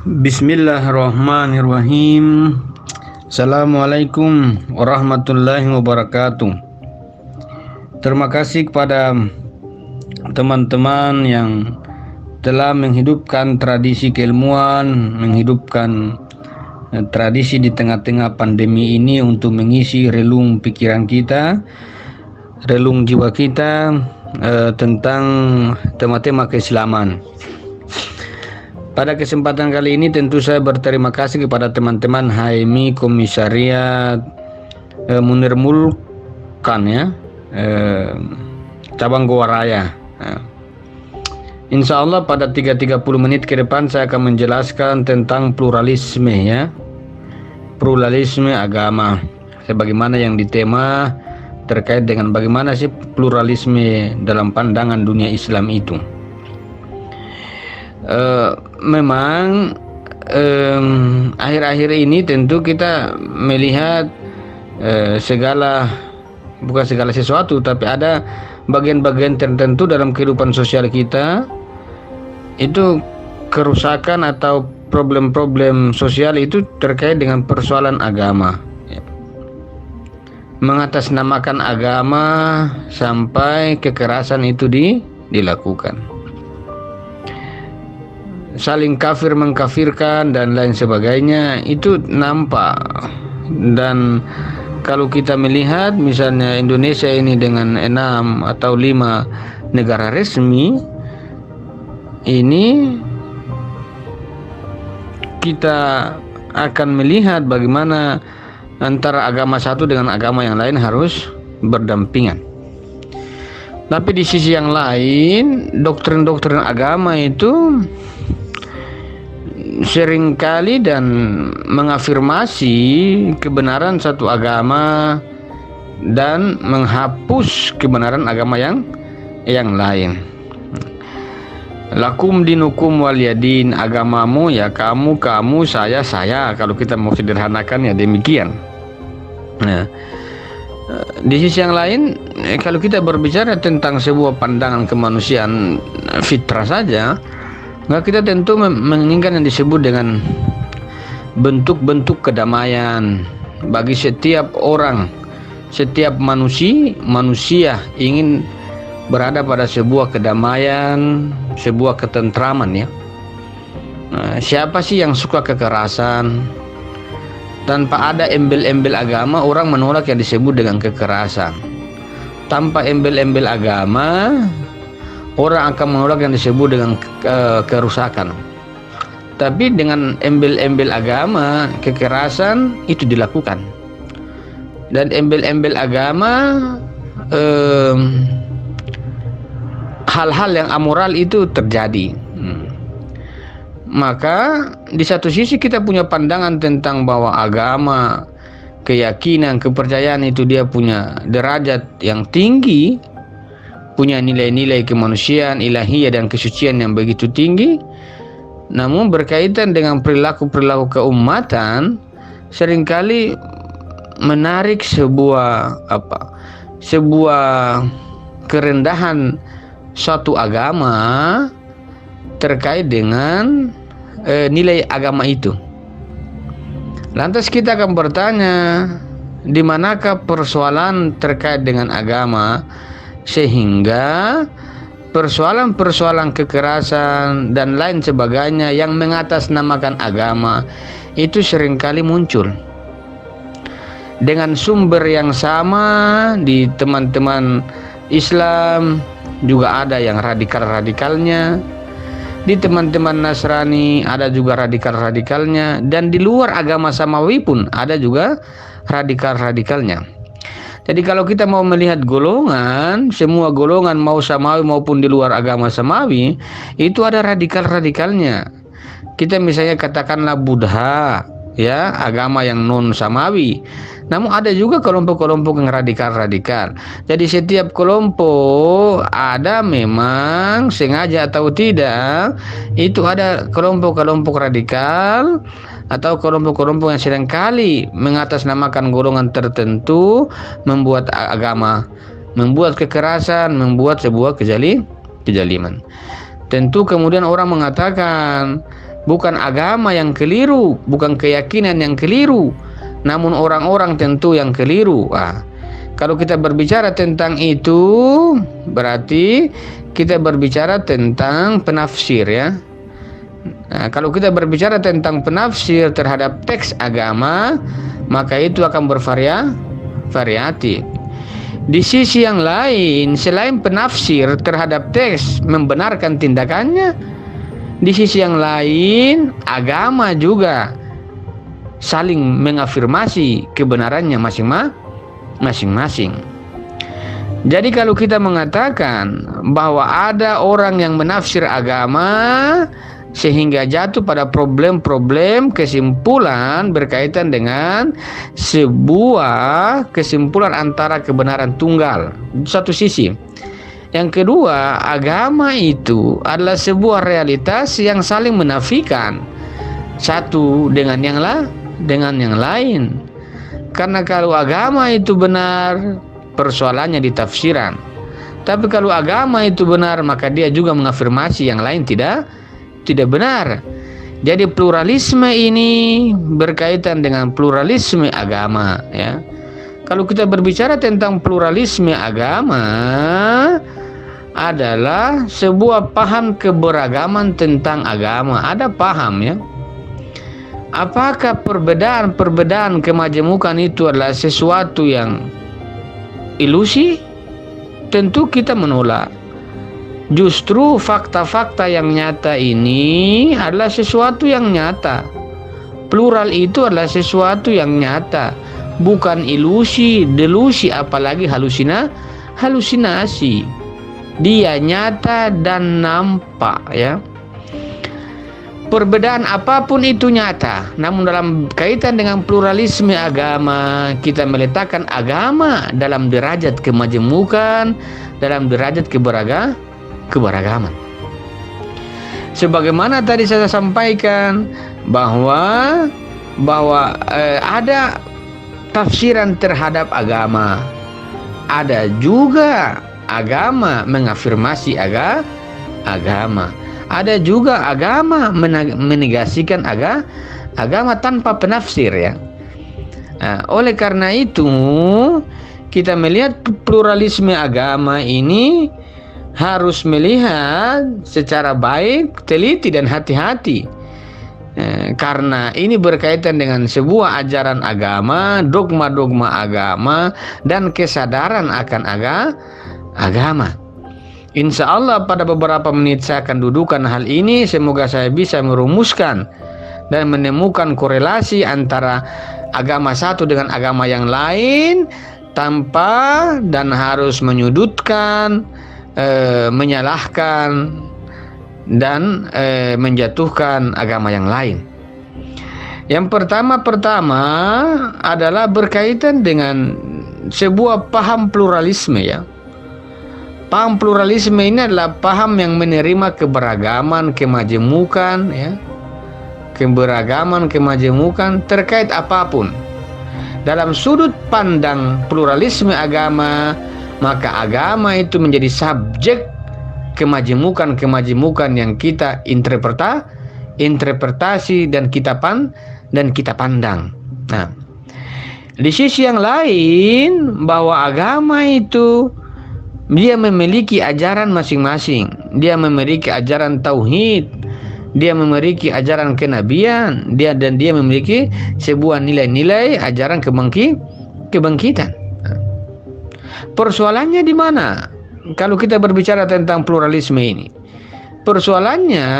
Bismillahirrahmanirrahim. Assalamualaikum warahmatullahi wabarakatuh. Terima kasih kepada teman-teman yang telah menghidupkan tradisi keilmuan, menghidupkan tradisi di tengah-tengah pandemi ini untuk mengisi relung pikiran kita, relung jiwa kita tentang tema-tema keislaman. Pada kesempatan kali ini tentu saya berterima kasih kepada teman-teman HMI Komisariat Munir Mulkan ya, cabang Goa Raya. Insya Allah pada 30 menit ke depan saya akan menjelaskan tentang pluralisme ya, pluralisme agama, sebagaimana yang ditema terkait dengan bagaimana sih pluralisme dalam pandangan dunia Islam itu. Memang akhir-akhir ini tentu kita melihat bukan segala sesuatu, tapi ada bagian-bagian tertentu dalam kehidupan sosial kita itu kerusakan atau problem-problem sosial itu terkait dengan persoalan agama, mengatasnamakan agama sampai kekerasan itu dilakukan, saling kafir mengkafirkan dan lain sebagainya itu nampak. Dan kalau kita melihat misalnya Indonesia ini dengan 6 atau 5 negara resmi ini, kita akan melihat bagaimana antara agama satu dengan agama yang lain harus berdampingan. Tapi di sisi yang lain, doktrin-doktrin agama itu seringkali dan mengafirmasi kebenaran satu agama dan menghapus kebenaran agama yang lain. Lakum dinukum waliyadin, agamamu ya kamu, saya, kalau kita mau sederhanakan ya demikian. Nah, di sisi yang lain, kalau kita berbicara tentang sebuah pandangan kemanusiaan fitrah saja, maka kita tentu menginginkan yang disebut dengan bentuk-bentuk kedamaian bagi setiap orang, setiap manusia ingin berada pada sebuah kedamaian, sebuah ketentraman ya. Nah, siapa sih yang suka kekerasan? Tanpa ada embel-embel agama, orang menolak yang disebut dengan kekerasan. Tanpa embel-embel agama, orang akan menolak yang disebut dengan kerusakan. Tapi dengan embel-embel agama, kekerasan itu dilakukan. Dan embel-embel agama, hal-hal yang amoral itu terjadi. Maka di satu sisi kita punya pandangan tentang bahwa agama, keyakinan, kepercayaan itu dia punya derajat yang tinggi, punya nilai-nilai kemanusiaan, ilahiyah dan kesucian yang begitu tinggi. Namun berkaitan dengan perilaku-perilaku keumatan, seringkali menarik sebuah kerendahan suatu agama terkait dengan nilai agama itu. Lantas kita akan bertanya, di manakah persoalan terkait dengan agama sehingga persoalan-persoalan kekerasan dan lain sebagainya yang mengatasnamakan agama itu seringkali muncul. Dengan sumber yang sama di teman-teman Islam juga ada yang radikal-radikalnya, di teman-teman Nasrani ada juga radikal-radikalnya, dan di luar agama samawi pun ada juga radikal-radikalnya. Jadi kalau kita mau melihat golongan, semua golongan mau samawi maupun di luar agama samawi, itu ada radikal-radikalnya. Kita misalnya katakanlah Buddha, ya, agama yang non samawi. Namun ada juga kelompok-kelompok yang radikal-radikal. Jadi setiap kelompok ada memang sengaja atau tidak, itu ada kelompok-kelompok radikal atau kelompok-kelompok yang seringkali mengatasnamakan golongan tertentu, membuat agama, membuat kekerasan, membuat sebuah kezaliman. Tentu kemudian orang mengatakan, bukan agama yang keliru, bukan keyakinan yang keliru, namun orang-orang tentu yang keliru. Kalau kita berbicara tentang itu, berarti kita berbicara tentang penafsir, ya. Kalau kita berbicara tentang penafsir terhadap teks agama, maka itu akan bervariatif. Di sisi yang lain, selain penafsir terhadap teks membenarkan tindakannya, di sisi yang lain agama juga saling mengafirmasi kebenarannya masing-masing. Jadi kalau kita mengatakan bahwa ada orang yang menafsir agama sehingga jatuh pada problem-problem kesimpulan berkaitan dengan sebuah kesimpulan antara kebenaran tunggal, satu sisi. Yang kedua, agama itu adalah sebuah realitas yang saling menafikan satu dengan yang lain. Karena kalau agama itu benar, persoalannya di tafsiran. Tapi kalau agama itu benar, maka dia juga mengafirmasi yang lain tidak benar. Jadi pluralisme ini berkaitan dengan pluralisme agama, ya. Kalau kita berbicara tentang pluralisme agama, adalah sebuah paham keberagaman tentang agama. Ada paham, ya. Apakah perbedaan kemajemukan itu adalah sesuatu yang ilusi? Tentu kita menolak. Justru fakta-fakta yang nyata ini adalah sesuatu yang nyata. Plural itu adalah sesuatu yang nyata, bukan ilusi, delusi, apalagi halusinasi. Dia nyata dan nampak, ya. Perbedaan apapun itu nyata. Namun dalam kaitan dengan pluralisme agama, kita meletakkan agama dalam derajat kemajemukan, dalam derajat keberagaman. Sebagaimana tadi saya sampaikan bahwa ada tafsiran terhadap agama, ada juga agama mengafirmasi agama, ada juga agama menegasikan agama tanpa penafsir, ya. Oleh karena itu kita melihat pluralisme agama ini harus melihat secara baik, teliti dan hati-hati, karena ini berkaitan dengan sebuah ajaran agama, dogma-dogma agama, dan kesadaran akan agama. Insya Allah pada beberapa menit saya akan dudukan hal ini. Semoga saya bisa merumuskan dan menemukan korelasi antara agama satu dengan agama yang lain, tanpa dan harus menyudutkan, menyalahkan dan menjatuhkan agama yang lain. Yang pertama adalah berkaitan dengan sebuah paham pluralisme, ya. Paham pluralisme ini adalah paham yang menerima keberagaman, kemajemukan, ya. Keberagaman, kemajemukan terkait apapun. Dalam sudut pandang pluralisme agama, maka agama itu menjadi subjek kemajemukan yang kita interpretasi dan kita pandang. Nah, di sisi yang lain, bahwa agama itu dia memiliki ajaran masing-masing. Dia memiliki ajaran tauhid, dia memiliki ajaran kenabian, dia memiliki sebuah nilai-nilai ajaran kebangkitan. Persoalannya di mana? Kalau kita berbicara tentang pluralisme ini, persoalannya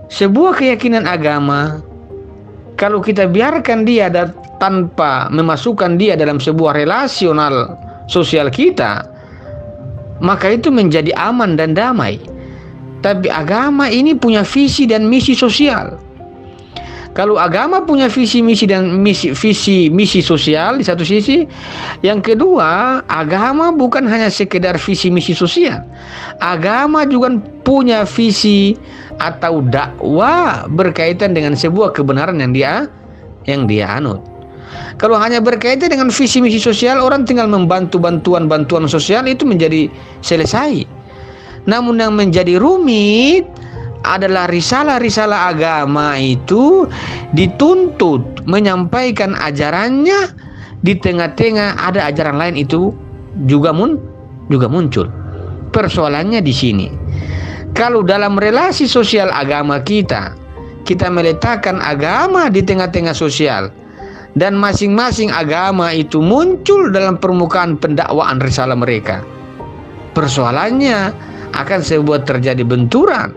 sebuah keyakinan agama, kalau kita biarkan dia tanpa memasukkan dia dalam sebuah relasional sosial kita, maka itu menjadi aman dan damai. Tapi agama ini punya visi dan misi sosial. Kalau agama punya visi misi sosial di satu sisi, yang kedua, agama bukan hanya sekedar visi misi sosial. Agama juga punya visi atau dakwah berkaitan dengan sebuah kebenaran yang dia anut. Kalau hanya berkaitan dengan visi misi sosial, orang tinggal membantu bantuan sosial itu menjadi selesai. Namun yang menjadi rumit adalah risalah-risalah agama itu dituntut menyampaikan ajarannya, di tengah-tengah ada ajaran lain itu juga muncul. Persoalannya di sini. Kalau dalam relasi sosial agama kita meletakkan agama di tengah-tengah sosial, dan masing-masing agama itu muncul dalam permukaan pendakwaan risalah mereka, persoalannya akan sebuah terjadi benturan.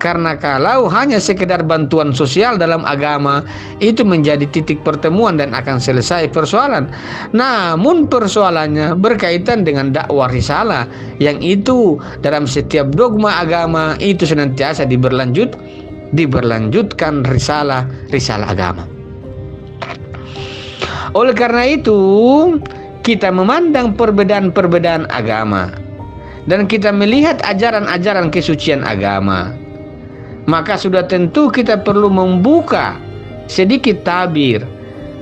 Karena kalau hanya sekedar bantuan sosial dalam agama, itu menjadi titik pertemuan dan akan selesai persoalan. Namun persoalannya berkaitan dengan dakwah risalah, yang itu dalam setiap dogma agama itu senantiasa diberlanjutkan risalah agama. Oleh karena itu, kita memandang perbedaan-perbedaan agama dan kita melihat ajaran-ajaran kesucian agama, maka sudah tentu kita perlu membuka sedikit tabir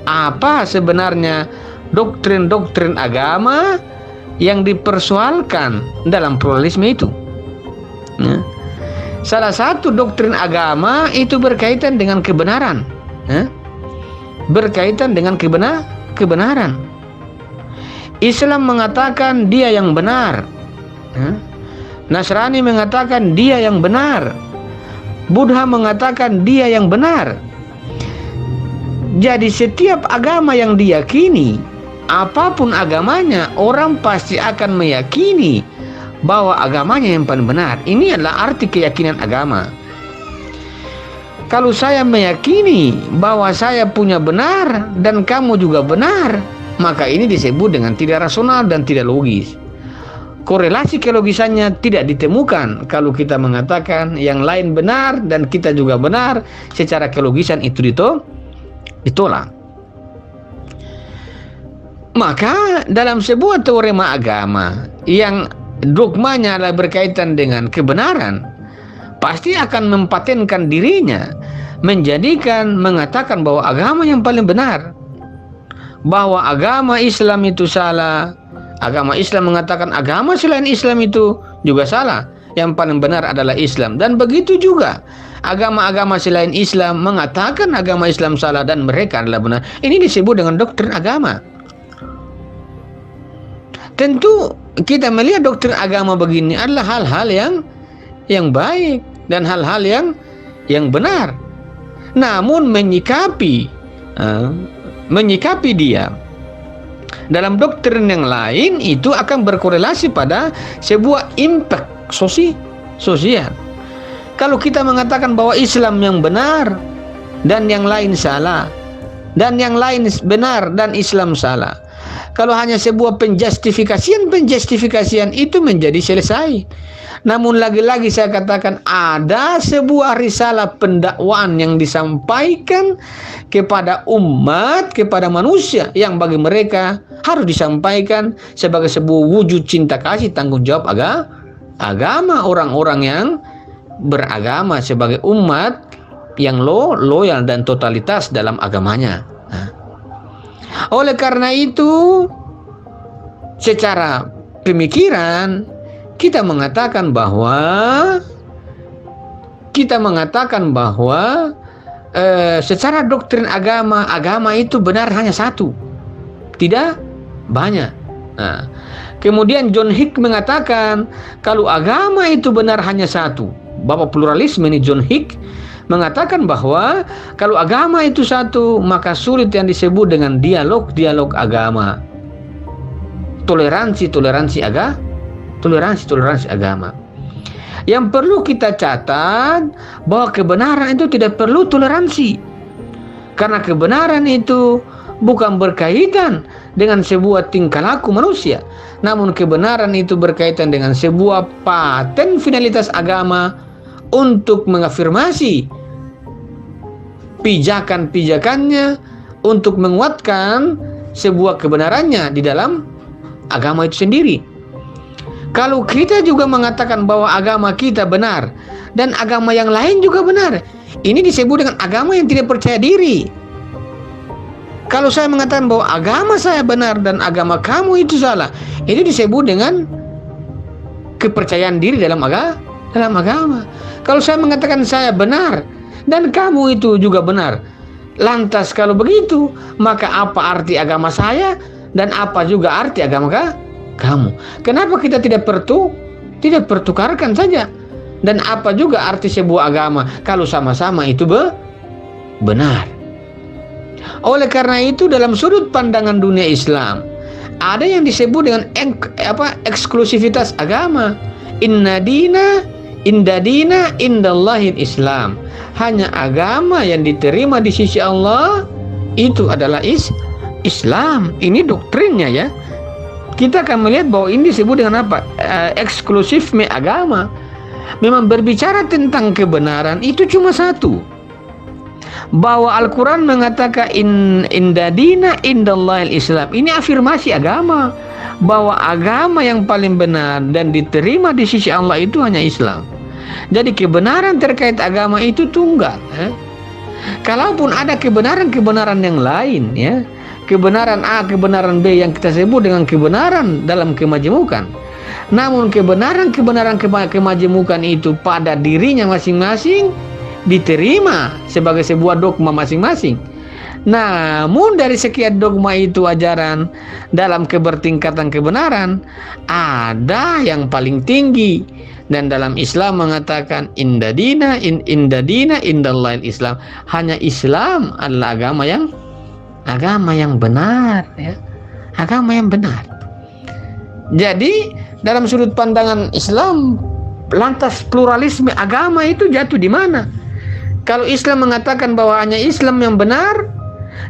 apa sebenarnya doktrin-doktrin agama yang dipersoalkan dalam pluralisme itu. Salah satu doktrin agama itu berkaitan dengan kebenaran, berkaitan dengan kebenaran. Islam mengatakan dia yang benar, Nasrani mengatakan dia yang benar, Buddha mengatakan dia yang benar. Jadi setiap agama yang diyakini, apapun agamanya, orang pasti akan meyakini bahwa agamanya yang paling benar. Ini adalah arti keyakinan agama. Kalau saya meyakini bahwa saya punya benar dan kamu juga benar, maka ini disebut dengan tidak rasional dan tidak logis. Korelasi kelogisannya tidak ditemukan kalau kita mengatakan yang lain benar dan kita juga benar. Secara kelogisan itu ditolak. Maka dalam sebuah teorema agama yang dogmanya adalah berkaitan dengan kebenaran, pasti akan mempatenkan dirinya, mengatakan bahwa agama yang paling benar, bahwa agama Islam itu salah. Agama Islam mengatakan agama selain Islam itu juga salah. Yang paling benar adalah Islam. Dan begitu juga agama-agama selain Islam mengatakan agama Islam salah dan mereka adalah benar. Ini disebut dengan doktrin agama. Tentu kita melihat doktrin agama begini adalah hal-hal yang baik dan hal-hal yang benar. Namun menyikapi dia dalam doktrin yang lain itu akan berkorelasi pada sebuah impact sosial. Kalau kita mengatakan bahwa Islam yang benar dan yang lain salah, dan yang lain benar dan Islam salah, kalau hanya sebuah penjustifikasian itu menjadi selesai. Namun lagi-lagi saya katakan ada sebuah risalah pendakwaan yang disampaikan kepada umat, kepada manusia, yang bagi mereka harus disampaikan sebagai sebuah wujud cinta kasih tanggung jawab agama orang-orang yang beragama sebagai umat yang loyal dan totalitas dalam agamanya. Oleh karena itu, secara pemikiran kita mengatakan bahwa secara doktrin agama itu benar hanya satu, tidak banyak. Kemudian John Hick mengatakan kalau agama itu benar hanya satu, bapak pluralisme ini John Hick mengatakan bahwa kalau agama itu satu, maka sulit yang disebut dengan dialog agama, toleransi agama. Yang perlu kita catat bahwa kebenaran itu tidak perlu toleransi, karena kebenaran itu bukan berkaitan dengan sebuah tingkah laku manusia, namun kebenaran itu berkaitan dengan sebuah paten finalitas agama untuk mengafirmasi pijakan-pijakannya, untuk menguatkan sebuah kebenarannya di dalam agama itu sendiri. Kalau kita juga mengatakan bahwa agama kita benar dan agama yang lain juga benar, ini disebut dengan agama yang tidak percaya diri. Kalau saya mengatakan bahwa agama saya benar dan agama kamu itu salah, ini disebut dengan kepercayaan diri dalam agama. Kalau saya mengatakan saya benar dan kamu itu juga benar, lantas kalau begitu, maka apa arti agama saya dan apa juga arti agama kamu? Kenapa kita tidak pertukarkan saja? Dan apa juga arti sebuah agama kalau sama-sama itu benar? Oleh karena itu, dalam sudut pandangan dunia Islam, ada yang disebut dengan eksklusivitas agama. Inda dina indallahil Islam. Hanya agama yang diterima di sisi Allah itu adalah Islam. Ini doktrinnya ya. Kita akan melihat bahwa ini disebut dengan apa? Eksklusifme agama. Memang berbicara tentang kebenaran itu cuma satu. Bahwa Al-Quran mengatakan inda dina indallahil Islam. Ini afirmasi agama. Bahwa agama yang paling benar dan diterima di sisi Allah itu hanya Islam. Jadi kebenaran terkait agama itu tunggal. Kalaupun ada kebenaran-kebenaran yang lain, ya, kebenaran A, kebenaran B yang kita sebut dengan kebenaran dalam kemajemukan. Namun kebenaran kemajemukan itu pada dirinya masing-masing diterima sebagai sebuah dogma masing-masing. Namun dari sekian dogma itu ajaran dalam kebertingkatan kebenaran ada yang paling tinggi, dan dalam Islam mengatakan inda dina indallahil Islam. Hanya Islam adalah agama yang benar, ya. Agama yang benar. Jadi dalam sudut pandangan Islam, lantas pluralisme agama itu jatuh di mana? Kalau Islam mengatakan bahwa hanya Islam yang benar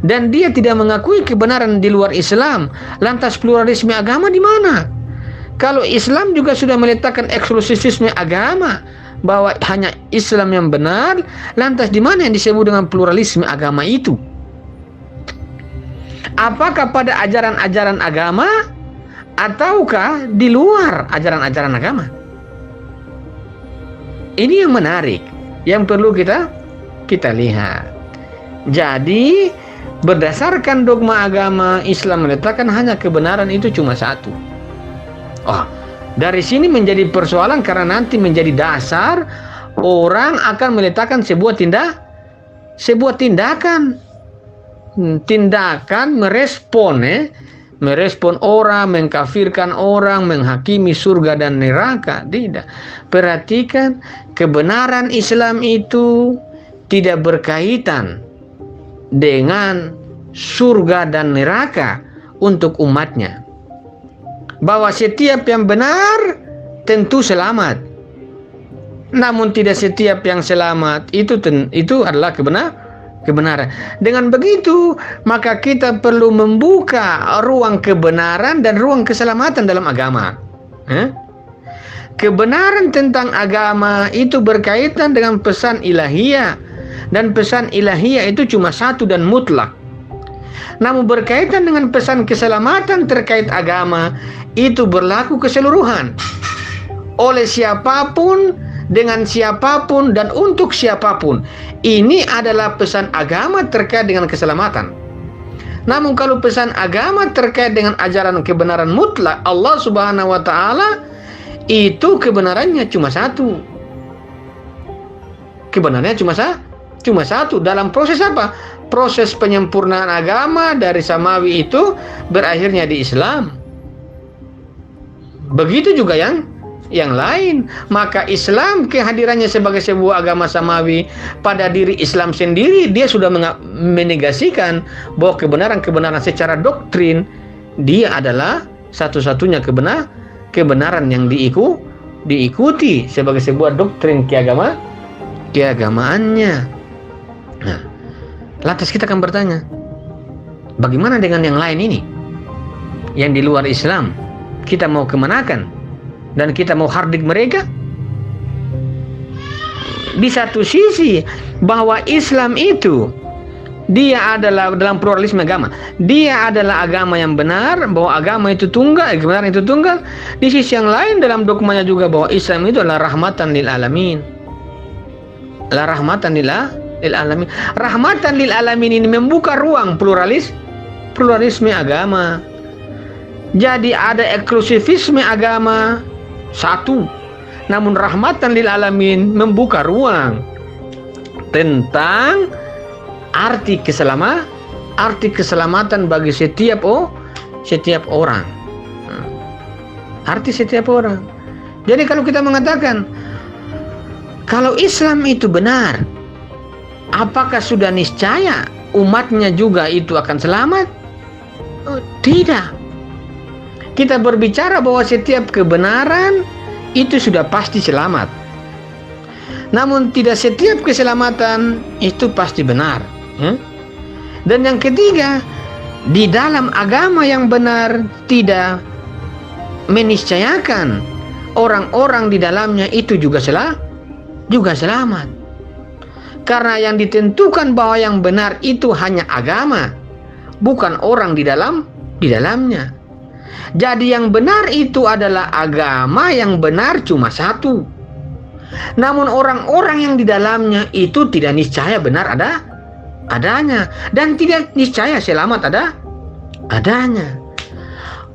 dan dia tidak mengakui kebenaran di luar Islam, lantas pluralisme agama di mana? Kalau Islam juga sudah meletakkan eksklusifisme agama bahwa hanya Islam yang benar, lantas di mana yang disebut dengan pluralisme agama itu? Apakah pada ajaran-ajaran agama ataukah di luar ajaran-ajaran agama? Ini yang menarik, yang perlu kita lihat. Jadi berdasarkan dogma agama, Islam meletakkan hanya kebenaran itu cuma satu. Dari sini menjadi persoalan karena nanti menjadi dasar orang akan meletakkan sebuah tindakan merespon orang, mengkafirkan orang, menghakimi surga dan neraka. Tidak. Perhatikan, kebenaran Islam itu tidak berkaitan dengan surga dan neraka untuk umatnya. Bahwa setiap yang benar tentu selamat, namun tidak setiap yang selamat itu adalah kebenaran. Dengan begitu, maka kita perlu membuka ruang kebenaran dan ruang keselamatan dalam agama. Kebenaran tentang agama itu berkaitan dengan pesan ilahiyah, dan pesan ilahiyah itu cuma satu dan mutlak. Namun berkaitan dengan pesan keselamatan terkait agama itu berlaku keseluruhan, oleh siapapun, dengan siapapun, dan untuk siapapun. Ini adalah pesan agama terkait dengan keselamatan. Namun kalau pesan agama terkait dengan ajaran kebenaran mutlak Allah Subhanahu wa Ta'ala, itu kebenarannya cuma satu. Kebenarannya cuma satu. Dalam proses apa? Proses penyempurnaan agama dari samawi itu berakhirnya di Islam. Begitu juga yang lain. Maka Islam kehadirannya sebagai sebuah agama samawi pada diri Islam sendiri, dia sudah menegasikan bahwa kebenaran secara doktrin dia adalah satu-satunya kebenaran yang diikuti sebagai sebuah doktrin keagamaannya. Nah, lantas kita akan bertanya, bagaimana dengan yang lain ini? Yang di luar Islam, kita mau kemanakan? Dan kita mau hardik mereka? Di satu sisi, bahwa Islam itu dia adalah dalam pluralisme agama, dia adalah agama yang benar, bahwa agama itu tunggal, kebenaran itu tunggal. Di sisi yang lain dalam dogmanya juga bahwa Islam itu adalah rahmatan lil alamin. Rahmatan lil alamin. Rahmatan lil alamin ini membuka ruang pluralisme agama. Jadi ada eksklusifisme agama satu, namun rahmatan lil alamin membuka ruang tentang arti keselamatan bagi setiap orang. Arti setiap orang. Jadi kalau kita mengatakan kalau Islam itu benar, apakah sudah niscaya umatnya juga itu akan selamat? Oh, tidak. Kita berbicara bahwa setiap kebenaran itu sudah pasti selamat. Namun tidak setiap keselamatan itu pasti benar. Dan yang ketiga, di dalam agama yang benar tidak meniscayakan orang-orang di dalamnya itu juga selamat. Karena yang ditentukan bahwa yang benar itu hanya agama, bukan orang di dalamnya. Jadi yang benar itu adalah agama yang benar cuma satu. Namun orang-orang yang di dalamnya itu tidak niscaya benar adanya, dan tidak niscaya selamat adanya.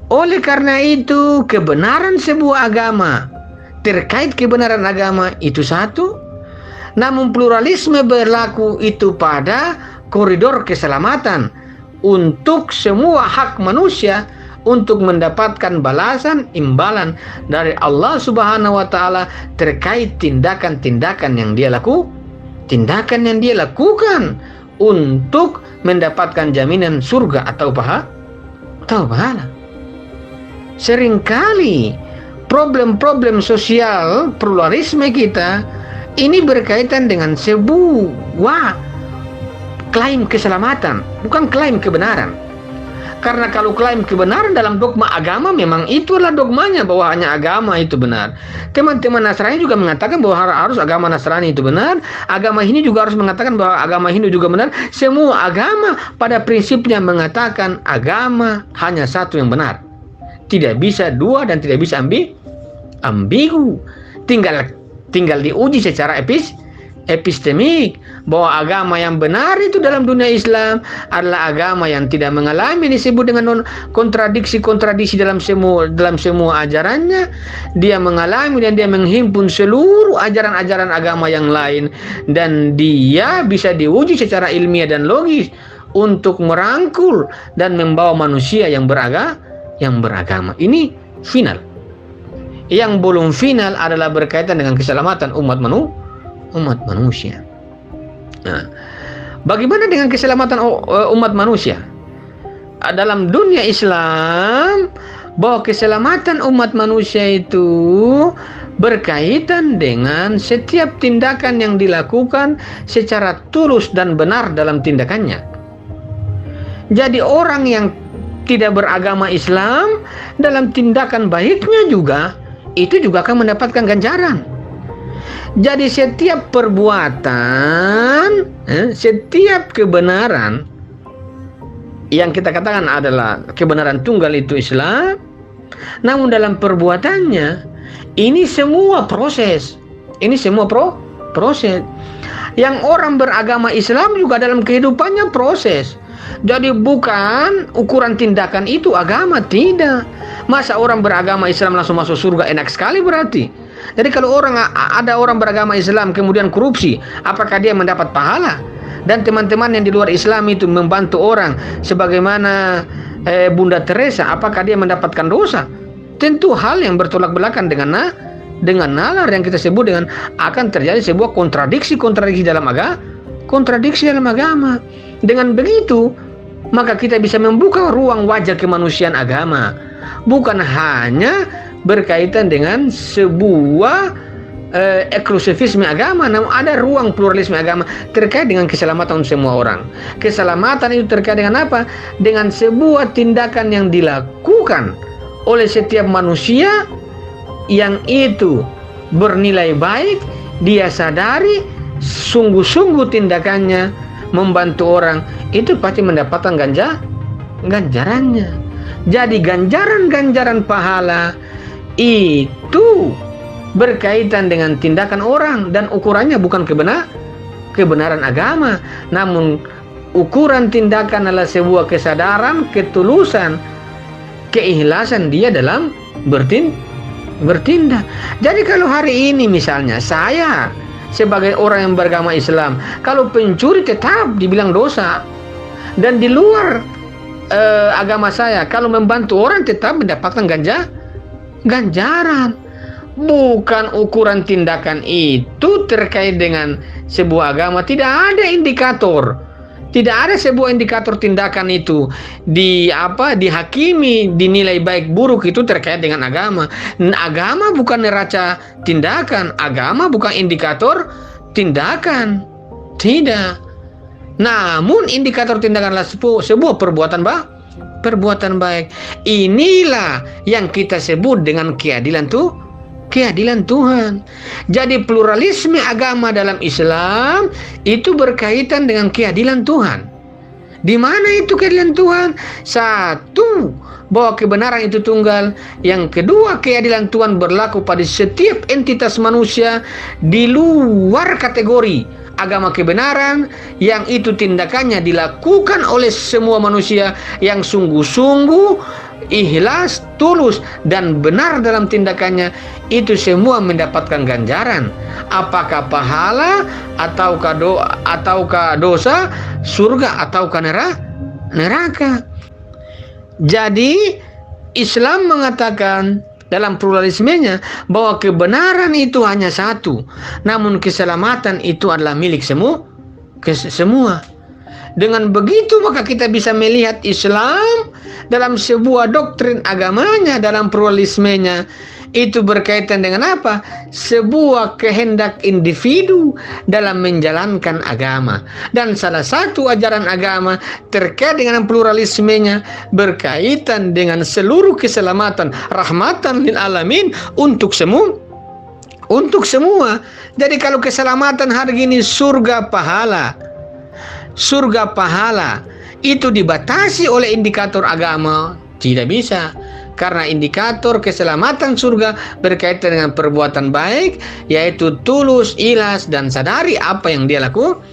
Oleh karena itu, kebenaran sebuah agama, terkait kebenaran agama itu satu, namun pluralisme berlaku itu pada koridor keselamatan untuk semua hak manusia untuk mendapatkan balasan imbalan dari Allah Subhanahu wa taala terkait tindakan-tindakan yang dia lakukan untuk mendapatkan jaminan surga atau pahala. Seringkali problem-problem sosial pluralisme kita ini berkaitan dengan sebuah klaim keselamatan, bukan klaim kebenaran. Karena kalau klaim kebenaran dalam dogma agama, memang itulah dogmanya bahwa hanya agama itu benar. Teman-teman Nasrani juga mengatakan bahwa harus agama Nasrani itu benar. Agama Hindu juga harus mengatakan bahwa agama Hindu juga benar. Semua agama pada prinsipnya mengatakan agama hanya satu yang benar. Tidak bisa dua dan tidak bisa ambigu. Tinggal diuji secara epistemik bahwa agama yang benar itu dalam dunia Islam adalah agama yang tidak mengalami disebut dengan kontradiksi dalam semua ajarannya. Dia mengalami dan dia menghimpun seluruh ajaran-ajaran agama yang lain, dan dia bisa diuji secara ilmiah dan logis untuk merangkul dan membawa manusia yang beragama. Ini final. Yang belum final adalah berkaitan dengan keselamatan umat manusia. Nah, bagaimana dengan keselamatan umat manusia? Dalam dunia Islam, bahwa keselamatan umat manusia itu berkaitan dengan setiap tindakan yang dilakukan secara tulus dan benar dalam tindakannya. Jadi orang yang tidak beragama Islam dalam tindakan baiknya juga itu juga akan mendapatkan ganjaran. Jadi setiap perbuatan, setiap kebenaran yang kita katakan adalah kebenaran tunggal itu Islam, namun dalam perbuatannya ini semua proses. Yang orang beragama Islam juga dalam kehidupannya proses. Jadi bukan ukuran tindakan itu agama, tidak. Masa orang beragama Islam langsung masuk surga enak sekali berarti? Jadi kalau ada orang beragama Islam kemudian korupsi, apakah dia mendapat pahala? Dan teman-teman yang di luar Islam itu membantu orang sebagaimana Bunda Teresa, apakah dia mendapatkan dosa? Tentu hal yang bertolak belakang dengan nalar yang kita sebut dengan akan terjadi sebuah kontradiksi dalam agama. Dengan begitu, maka kita bisa membuka ruang wajah kemanusiaan agama, bukan hanya berkaitan dengan sebuah eksklusivisme agama, namun ada ruang pluralisme agama terkait dengan keselamatan semua orang. Keselamatan itu terkait dengan apa? Dengan sebuah tindakan yang dilakukan oleh setiap manusia yang itu bernilai baik, dia sadari sungguh-sungguh tindakannya membantu orang, itu pasti mendapatkan ganjarannya. Jadi ganjaran pahala itu berkaitan dengan tindakan orang, dan ukurannya bukan kebenaran agama, namun ukuran tindakan adalah sebuah kesadaran, ketulusan, keikhlasan dia dalam bertindak. Jadi kalau hari ini misalnya saya sebagai orang yang beragama Islam, kalau pencuri tetap dibilang dosa, dan di luar agama saya kalau membantu orang tetap mendapatkan ganjaran. Bukan ukuran tindakan itu terkait dengan sebuah agama. Tidak ada indikator. Tidak ada sebuah indikator tindakan itu dihakimi, dinilai baik buruk itu terkait dengan agama. Agama bukan neraca tindakan, agama bukan indikator tindakan. Tidak. Namun indikator tindakan adalah sebuah perbuatan baik. Inilah yang kita sebut dengan keadilan Tuhan. Jadi pluralisme agama dalam Islam itu berkaitan dengan keadilan Tuhan. Di mana itu keadilan Tuhan? Satu, bahwa kebenaran itu tunggal. Yang kedua, keadilan Tuhan berlaku pada setiap entitas manusia di luar kategori agama kebenaran, yang itu tindakannya dilakukan oleh semua manusia yang sungguh-sungguh, ikhlas, tulus, dan benar dalam tindakannya. Itu semua mendapatkan ganjaran, apakah pahala ataukah dosa, surga ataukah neraka. Jadi Islam mengatakan dalam pluralismenya bahwa kebenaran itu hanya satu, namun keselamatan itu adalah milik semua. Dengan begitu maka kita bisa melihat Islam dalam sebuah doktrin agamanya, dalam pluralismenya itu berkaitan dengan apa? Sebuah kehendak individu dalam menjalankan agama. Dan salah satu ajaran agama terkait dengan pluralismenya berkaitan dengan seluruh keselamatan, rahmatan lil alamin untuk semua. Jadi kalau keselamatan hari ini surga pahala itu dibatasi oleh indikator agama, tidak bisa. Karena indikator keselamatan surga berkaitan dengan perbuatan baik, yaitu tulus, ikhlas, dan sadari apa yang dia lakukan.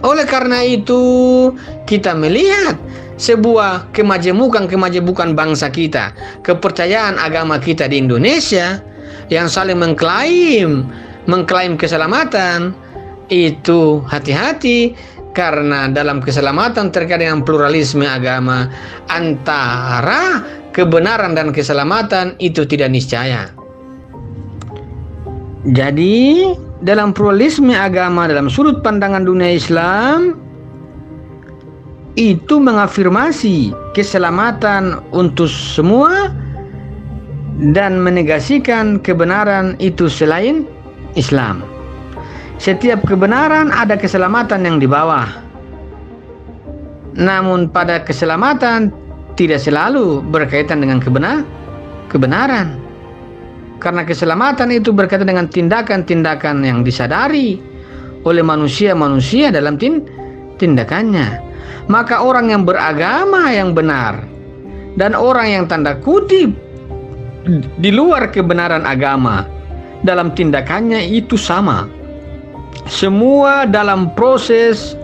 Oleh karena itu kita melihat sebuah kemajemukan bangsa kita, kepercayaan agama kita di Indonesia yang saling mengklaim keselamatan. Itu hati-hati, karena dalam keselamatan terkait dengan pluralisme agama, antara kebenaran dan keselamatan itu tidak niscaya. Jadi dalam pluralisme agama, dalam sudut pandangan dunia Islam, itu mengafirmasi keselamatan untuk semua dan menegasikan kebenaran itu selain Islam. Setiap kebenaran ada keselamatan yang di bawah. Namun pada keselamatan tidak selalu berkaitan dengan kebenaran. Karena keselamatan itu berkaitan dengan tindakan-tindakan yang disadari oleh manusia dalam tindakannya. Maka orang yang beragama yang benar dan orang yang tanda kutip di luar kebenaran agama dalam tindakannya itu sama. Semua dalam proses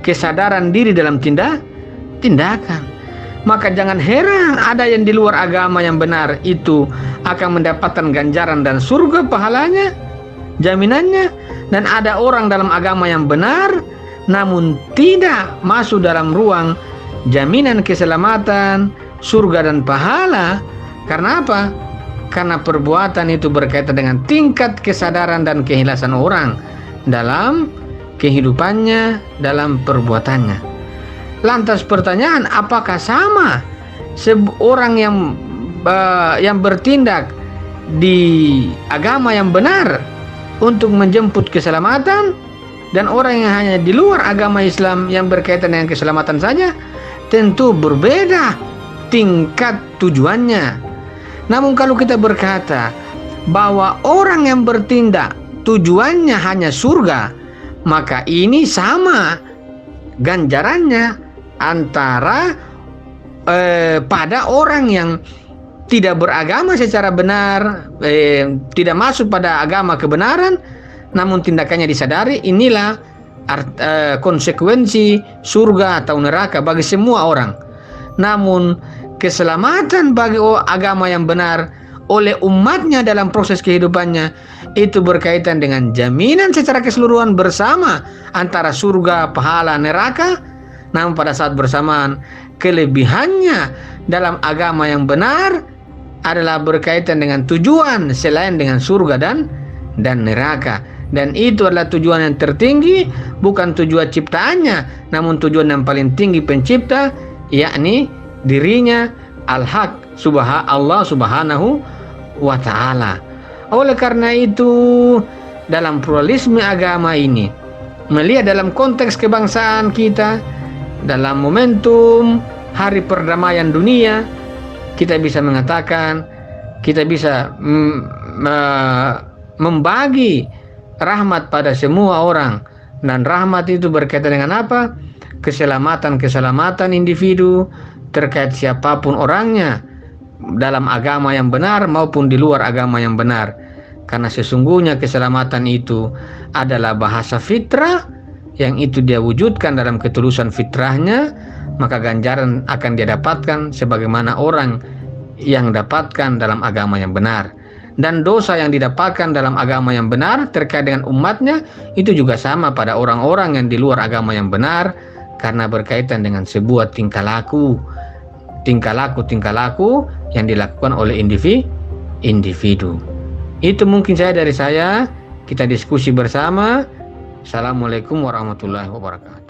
kesadaran diri dalam tindakan. Maka jangan heran ada yang di luar agama yang benar itu akan mendapatkan ganjaran dan surga pahalanya, jaminannya. Dan ada orang dalam agama yang benar namun tidak masuk dalam ruang jaminan keselamatan, surga dan pahala. Karena apa? Karena perbuatan itu berkaitan dengan tingkat kesadaran dan keikhlasan orang dalam kehidupannya, dalam perbuatannya. Lantas pertanyaan, apakah sama seorang yang bertindak di agama yang benar untuk menjemput keselamatan dan orang yang hanya di luar agama Islam yang berkaitan dengan keselamatan saja? Tentu berbeda tingkat tujuannya. Namun kalau kita berkata bahwa orang yang bertindak tujuannya hanya surga, maka ini sama ganjarannya antara pada orang yang tidak beragama secara benar, tidak masuk pada agama kebenaran, namun tindakannya disadari. Inilah konsekuensi surga atau neraka bagi semua orang. Namun keselamatan bagi agama yang benar oleh umatnya dalam proses kehidupannya itu berkaitan dengan jaminan secara keseluruhan bersama antara surga, pahala, neraka. Namun pada saat bersamaan kelebihannya dalam agama yang benar adalah berkaitan dengan tujuan selain dengan surga dan neraka. Dan itu adalah tujuan yang tertinggi, bukan tujuan ciptaannya, namun tujuan yang paling tinggi pencipta, yakni dirinya Al-Haq Allah Subhanahu wa ta'ala. Oleh karena itu, dalam pluralisme agama ini, melihat dalam konteks kebangsaan kita, dalam momentum hari perdamaian dunia, kita bisa mengatakan, kita bisa membagi rahmat pada semua orang. Dan rahmat itu berkaitan dengan apa? Keselamatan individu terkait siapapun orangnya, dalam agama yang benar maupun di luar agama yang benar. Karena sesungguhnya keselamatan itu adalah bahasa fitrah yang itu dia wujudkan dalam ketulusan fitrahnya, maka ganjaran akan dia dapatkan sebagaimana orang yang dapatkan dalam agama yang benar. Dan dosa yang didapatkan dalam agama yang benar terkait dengan umatnya itu juga sama pada orang-orang yang di luar agama yang benar, karena berkaitan dengan sebuah tingkah laku yang dilakukan oleh individu. Itu mungkin dari saya. Kita diskusi bersama. Assalamualaikum warahmatullahi wabarakatuh.